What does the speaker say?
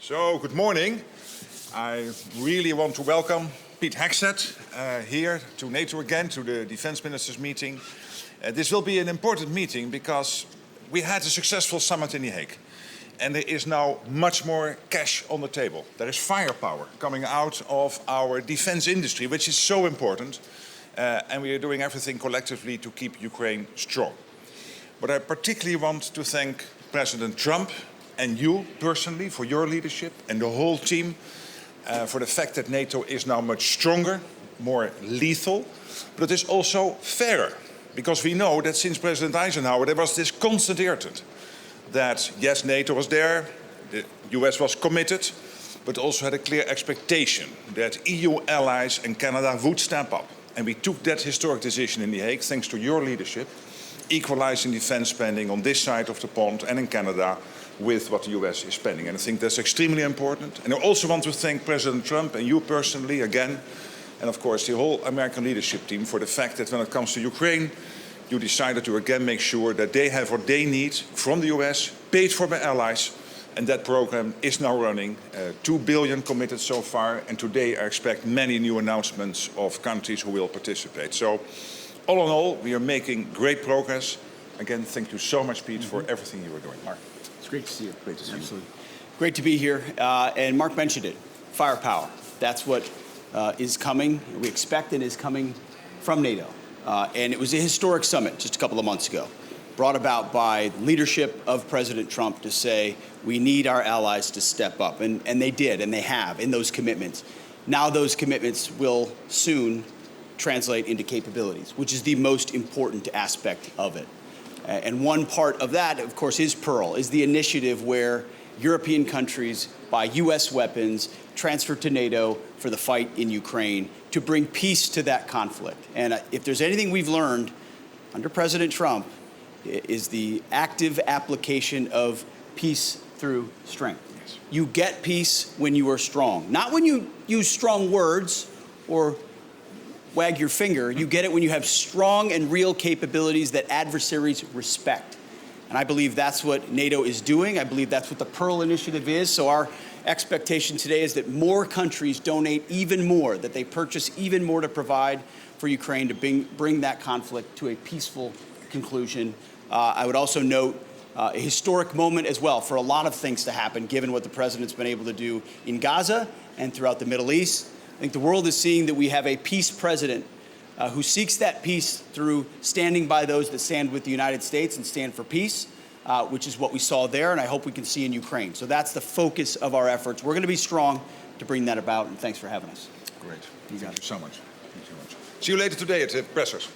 So, good morning. I really want to welcome Pete Hegseth here to NATO again, to the Defense Ministers meeting. This will be an important meeting because we had a successful summit in The Hague. And there is now much more cash on the table. There is firepower coming out of our defense industry, which is so important. And we are doing everything collectively to keep Ukraine strong. But I particularly want to thank President Trump and you personally for your leadership and the whole team for the fact that NATO is now much stronger, more lethal, but it is also fairer. Because we know that since President Eisenhower there was this constant irritant that yes, NATO was there, the US was committed, but also had a clear expectation that EU allies and Canada would step up. And we took that historic decision in The Hague thanks to your leadership, equalising defence spending on this side of the pond and in Canada with what the US is spending. And I think that's extremely important. And I also want to thank President Trump and you personally again, and of course the whole American leadership team for the fact that when it comes to Ukraine, you decided to again make sure that they have what they need from the US, paid for by allies, and that program is now running. 2 billion committed so far, and today I expect many new announcements of countries who will participate. So, all in all, we are making great progress. Again, thank you so much, Pete, for everything you are doing. Mark. It's great to see you. Great to see you. Absolutely. Great to be here. And Mark mentioned it, firepower. That's what is coming, we expect and is coming from NATO. And it was a historic summit just a couple of months ago, brought about by leadership of President Trump to say we need our allies to step up. And they did, and they have in those commitments. Now those commitments will soon translate into capabilities, which is the most important aspect of it. And one part of that, of course, is Pearl, is the initiative where European countries buy U.S. weapons, transfer to NATO for the fight in Ukraine to bring peace to that conflict. And if there's anything we've learned under President Trump, is the active application of peace through strength. Yes. You get peace when you are strong, not when you use strong words or wag your finger. You get it when you have strong and real capabilities that adversaries respect. And I believe that's what NATO is doing. I believe that's what the Pearl Initiative is. So our expectation today is that more countries donate even more, that they purchase even more to provide for Ukraine to bring that conflict to a peaceful conclusion. I would also note a historic moment as well for a lot of things to happen, given what the president's been able to do in Gaza and throughout the Middle East. I think the world is seeing that we have a peace president who seeks that peace through standing by those that stand with the United States and stand for peace, which is what we saw there, and I hope we can see in Ukraine. So that's the focus of our efforts. We're going to be strong to bring that about, and thanks for having us. Great. Thank you so much. Thank you so much. See you later today at the pressers.